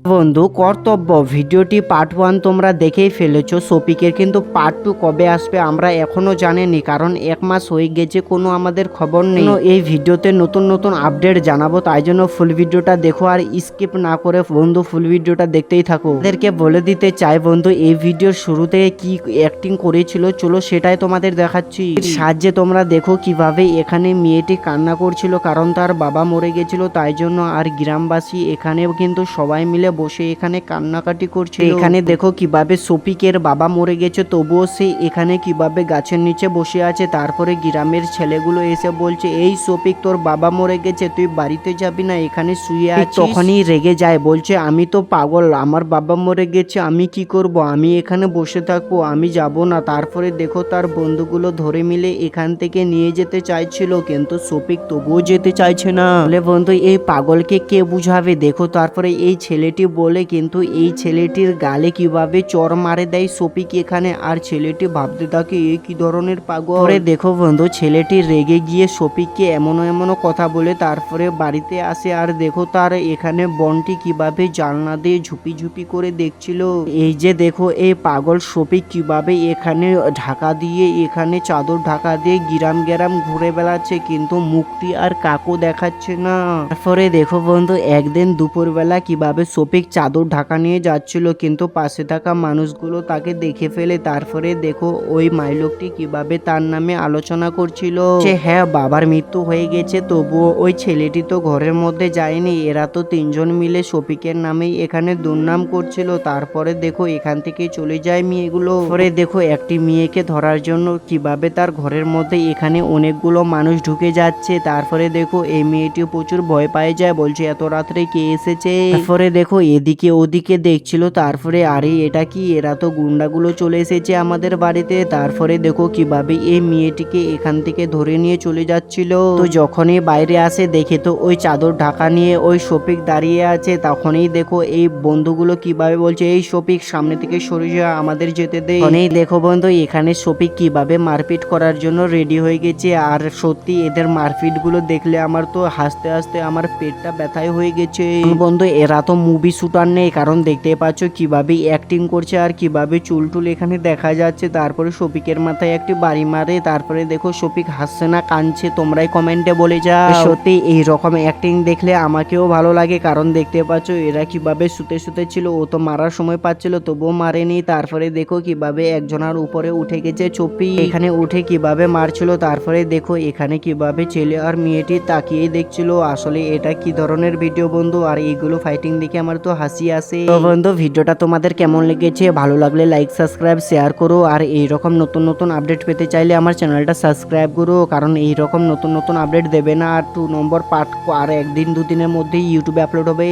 বন্ধু কর্তব্য ভিডিওটি পার্ট 1 তোমরা দেখেই ফেলেছো। শফিকের কিন্তু পার্ট 2 কবে আসবে আমরা এখনো জানিনি, কারণ 1 মাস হয়ে গেছে, কোনো আমাদের খবর নেই। এই ভিডিওতে নতুন নতুন আপডেট জানাবো, তাই জন্য ফুল ভিডিওটা দেখো আর স্কিপ না করে বন্ধু ফুল ভিডিওটা দেখতেই থাকো। তাদেরকে বলে দিতে চাই বন্ধু, এই ভিডিওর শুরু থেকে কি অ্যাক্টিং করেছিল চলো সেটাই তোমাদের দেখাচ্ছি। সাহায্যে তোমরা দেখো কিভাবে এখানে মেয়েটি কান্না করছিল, কারণ তার বাবা মরে গেছিল তাই জন্য। আর গ্রামবাসী এখানেও কিন্তু সবাই মিলে বসে এখানে কান্নাকাটি করছিল। এখানে দেখো কিভাবে শফিকের বাবা মরে গেছে তবুও সে এখানে কিভাবে গাছের নিচে বসে আছে। তারপরে গ্রামের ছেলেগুলো এসে বলছে, এই শফিক তোর বাবা মরে গেছে, তুই বাড়িতে যাবি না, এখানে শুয়ে আছিস। তখনই রেগে যায়, বলছে আমি তো পাগল, আমার বাবা মরে গেছে, আমি কি করব, আমি এখানে বসে থাকবো, আমি যাব না। তারপরে দেখো তার বন্ধুগুলো ধরে মিলে এখান থেকে নিয়ে যেতে চাইছিল, কিন্তু শফিক তবুও যেতে চাইছে না। বলে বন্ধু এই পাগলকে কে বুঝাবে। দেখো তারপরে এই ছেলেটি বলে, কিন্তু এই ছেলেটির গালে কিভাবে চর মারে দেয় শফিক এখানে। আর ছেলেটি ভাবতে থাকে এ কি ধরনের পাগল। পরে দেখো বন্ধু ছেলেটি রেগে গিয়ে শফিককে এমন কথা বলে তারপরে বাড়িতে আসে। আর দেখো তার এখানে বনটি কিভাবে জানলা দিয়ে ঝুপি ঝুপি করে দেখছিল। এই যে দেখো এই পাগল শফিক কিভাবে এখানে ঢাকা দিয়ে, এখানে চাদর ঢাকা দিয়ে গ্রাম ঘুরে বেড়াচ্ছে, কিন্তু মুক্তি আর কাকু দেখাচ্ছে না। তারপরে দেখো বন্ধু একদিন দুপুরবেলা কিভাবে শফিক চাদর ঢাকা নিয়ে যাচ্ছিল, কিন্তু পাশে থাকা মানুষগুলো তাকে দেখে ফেলে। তারপরে দেখো ওই মাইলোকটি কিভাবে তার নামে আলোচনা করছিল যে হ্যাঁ বাবার মৃত্যু হয়ে গেছে, তবুও ওই ছেলেটি তো ঘরের মধ্যে যায়নি, এরা তো তিনজন মিলে শফিকের নামেই এখানে দুর্নাম করছিল। তারপরে দেখো এখান থেকে চলে যায় মেয়েগুলো। পরে দেখো একটি মেয়েকে ধরার জন্য কিভাবে তার ঘরের মধ্যে এখানে অনেকগুলো মানুষ ঢুকে যাচ্ছে। তারপরে দেখো এই মেয়েটি প্রচুর ভয় পায় যায়, বলছে এত রাত্রে কে এসেছে। তারপরে দেখো এদিকে ওদিকে দেখছিল, তারপরে আরে এটা কি, এরা তো গুন্ডাগুলো চলে এসেছে আমাদের বাড়িতে। তারপরে দেখো কিভাবে এই মেয়েটিকে এখান থেকে ধরে নিয়ে চলে যাচ্ছিল। তো যখনই বাইরে আসে দেখে তো ওই চাদর ঢাকা নিয়ে ওই শফিক দাঁড়িয়ে আছে। তখনই দেখো এই বন্ধুগুলো কিভাবে বলছে, এই শফিক সামনে থেকে সরে যা, আমাদের যেতে দে। তখনই দেখো বন্ধু এখানে শফিক কিভাবে মারপিট করার জন্য রেডি হয়ে গেছে। আর সত্যি এদের মারপিট গুলো দেখলে আমার তো হাসতে হাসতে আমার পেটটা ব্যথায় হয়ে গেছে। বন্ধু এরা তো মুভি শুটার নেই, কারণ দেখতে পাচ্ছ কিভাবে অ্যাক্টিং করছে আর কিভাবে চুল টুল এখানে দেখা যাচ্ছে। তারপরে শফিকের মাথায় একটি বাড়ি মারে। তারপরে দেখো শফিক হাসছে না কাঁদছে, তোমরাই কমেন্টে বলে যাও। সত্যি এইরকম অ্যাক্টিং দেখলে আমাকেও ভালো লাগে, কারণ দেখতে পাচ্ছ এরা কিভাবে শুতে ছিল, ও তো মারার সময় পাচ্ছিল তবুও মারেনি। তারপরে দেখো কিভাবে একজনের উপরে উঠে গেছে চপি, এখানে উঠে কিভাবে মারছিল। তারপরে দেখো এখানে কিভাবে ছেলে আর মেয়েটি তাকিয়ে দেখছিল। আসলে এটা কি ধরনের ভিডিও বন্ধু, আর এইগুলো ফাইটিং দেখে আমার তো হাসি আসে। তো বন্ধু ভিডিওটা তোমাদের কেমন লেগেছে, ভালো লাগলে লাইক সাবস্ক্রাইব শেয়ার করো। আর এইরকম নতুন নতুন আপডেট পেতে চাইলে আমার চ্যানেলটা সাবস্ক্রাইব করো, কারণ এইরকম নতুন নতুন আপডেট দেবে না। আর 2 নম্বর পার্ট আর একদিন দুদিনের মধ্যেই ইউটিউবে আপলোড হবে।